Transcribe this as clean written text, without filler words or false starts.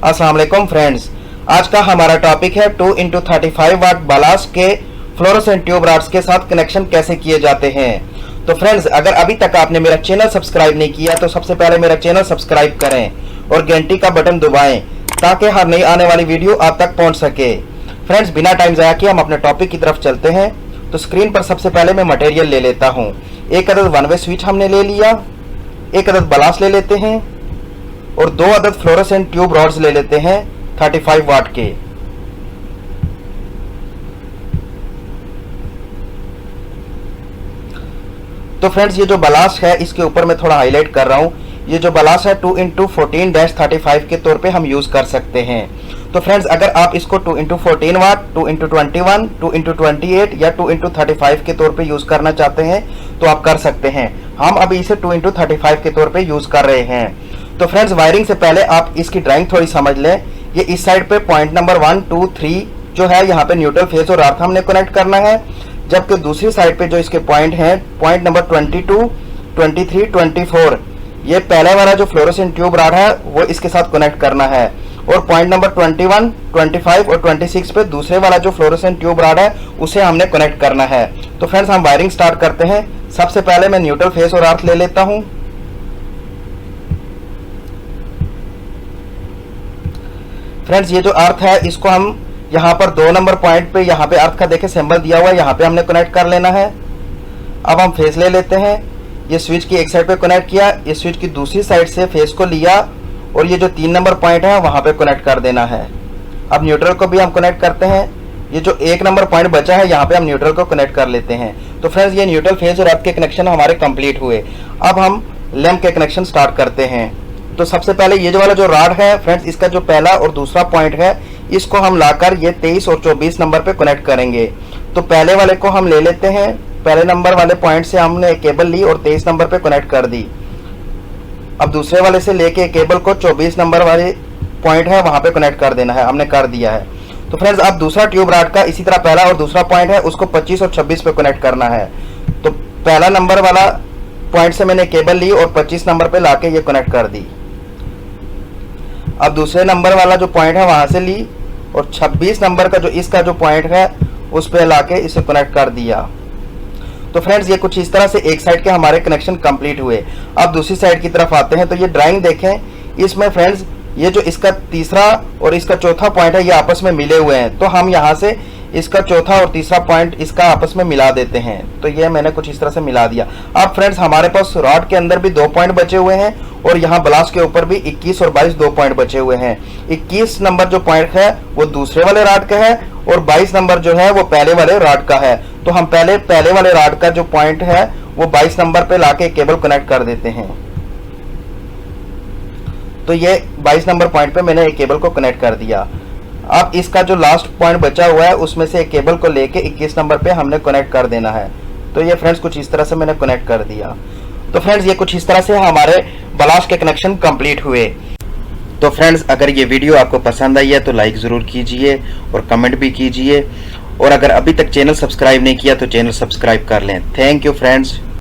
अस्सलाम वालेकुम फ्रेंड्स, आज का हमारा टॉपिक है 2x35 वाट बालास्ट के फ्लोरोसेंट ट्यूब रॉड्स के साथ कनेक्शन कैसे किए जाते हैं। तो फ्रेंड्स, अगर अभी तक आपने मेरा चैनल सब्सक्राइब नहीं किया तो सबसे पहले मेरा चैनल सब्सक्राइब करें और घंटी का बटन दबाएं ताकि हर नई आने वाली वीडियो आप तक पहुंच सके। फ्रेंड्स, बिना टाइम ज़ाया किए हम अपने टॉपिक की तरफ चलते हैं। तो स्क्रीन पर सबसे पहले मैं मटेरियल ले लेता हूँ। एक अदद वन वे स्विच हमने ले लिया, एक अदद बालास्ट ले लेते हैं और 2 अदद फ्लोरोसेंट ट्यूब रॉड्स ले लेते हैं 35 वाट के। तो फ्रेंड्स, ये जो बालास्ट है इसके ऊपर मैं थोड़ा हाईलाइट कर रहा हूं। ये जो बालास्ट है 2x14-35 के तौर पे हम यूज कर सकते हैं। तो फ्रेंड्स, अगर आप इसको 2x14 वाट, 2x21, 2x28 या 2x35 के तौर पे यूज करना चाहते हैं तो आप कर सकते हैं। हम अभी इसे 2x35 के तौर पे यूज कर रहे हैं। तो फ्रेंड्स, वायरिंग से पहले आप इसकी ड्राइंग थोड़ी समझ लें। ये इस साइड पे पॉइंट नंबर 1, 2, 3 जो है यहाँ पे न्यूट्रल फेज और अर्थ हमने कनेक्ट करना है, जबकि दूसरी साइड पे जो इसके पॉइंट हैं, पॉइंट नंबर 22, 23, 24, ये पहले वाला जो फ्लोरोसेंट ट्यूब रॉड है वो इसके साथ कनेक्ट करना है, और पॉइंट नंबर 21, 25 और 26 पे दूसरे वाला जो फ्लोरोसेंट ट्यूब रॉड है उसे हमने कनेक्ट करना है। तो फ्रेंड्स, हम वायरिंग स्टार्ट करते हैं। सबसे पहले मैं न्यूट्रल फेज और अर्थ ले लेता हूं। फ्रेंड्स, ये जो अर्थ है इसको हम यहाँ पर 2 नंबर पॉइंट पे, यहाँ पे अर्थ का देखे सिंबल दिया हुआ है, यहाँ पे हमने कनेक्ट कर लेना है। अब हम फेज ले लेते हैं। ये स्विच की एक साइड पे कनेक्ट किया, ये स्विच की दूसरी साइड से फेज को लिया और ये जो 3 नंबर पॉइंट है वहां पे कनेक्ट कर देना है। अब न्यूट्रल को भी हम कनेक्ट करते हैं। ये जो 1 नंबर पॉइंट बचा है यहाँ पे हम न्यूट्रल को कनेक्ट कर लेते हैं। तो फ्रेंड्स, ये न्यूट्रल फेज और अर्थ के कनेक्शन हमारे कंप्लीट हुए। अब हम लैंप के कनेक्शन स्टार्ट करते हैं। तो सबसे पहले ये जो वाला जो रॉड है फ्रेंड्स, इसका जो पहला और दूसरा पॉइंट है इसको हम लाकर ये 23 और 24 नंबर पे कनेक्ट करेंगे। तो पहले वाले को हम ले लेते हैं। पहले नंबर वाले पॉइंट से हमने एक केबल ली और 23 नंबर पे कनेक्ट कर दी। अब दूसरे वाले से लेके केबल को 24 नंबर वाले पॉइंट है वहां पे कनेक्ट कर देना है, हमने कर दिया है। तो फ्रेंड्स, अब दूसरा ट्यूब रॉड का इसी तरह पहला और दूसरा पॉइंट है उसको 25 और 26 पे कनेक्ट करना है। तो पहला नंबर वाला पॉइंट से मैंने केबल ली और 25 नंबर पे लाके ये कनेक्ट कर दी। अब दूसरे नंबर वाला जो पॉइंट है वहां से ली और 26 नंबर का जो इसका जो पॉइंट है उस पे लाके इसे कनेक्ट कर दिया। तो फ्रेंड्स, ये कुछ इस तरह से एक साइड के हमारे कनेक्शन कंप्लीट हुए। अब दूसरी साइड की तरफ आते हैं। तो ये ड्राइंग देखें, इसमें फ्रेंड्स ये जो इसका तीसरा और इसका चौथा पॉइंट है ये आपस में मिले हुए हैं। तो हम यहाँ से इसका चौथा और तीसरा पॉइंट इसका आपस में मिला देते हैं। तो ये मैंने कुछ इस तरह से मिला दिया। अब फ्रेंड्स, हमारे पास रॉड के अंदर भी 2 पॉइंट बचे हुए हैं और यहाँ बालास्ट के ऊपर भी 21 और 22 2 पॉइंट बचे हुए हैं। 21 नंबर जो पॉइंट है वो दूसरे वाले रॉड का है और 22 नंबर जो है वो पहले वाले रॉड का है। तो हम पहले वाले रॉड का जो पॉइंट है वो 22 नंबर पे लाके केबल कनेक्ट कर देते हैं। तो ये 22 नंबर पॉइंट पे मैंने एक केबल को कनेक्ट कर दिया। अब इसका जो लास्ट पॉइंट बचा हुआ है उसमें से एक केबल को लेके 21 नंबर पे हमने कनेक्ट कर देना है। तो ये फ्रेंड्स कुछ इस तरह से मैंने कनेक्ट कर दिया। तो फ्रेंड्स, ये कुछ इस तरह से हमारे बालास्ट के कनेक्शन कंप्लीट हुए। तो फ्रेंड्स, अगर ये वीडियो आपको पसंद आई है तो लाइक ज़रूर कीजिए और कमेंट भी कीजिए, और अगर अभी तक चैनल सब्सक्राइब नहीं किया तो चैनल सब्सक्राइब कर लें। Thank you friends.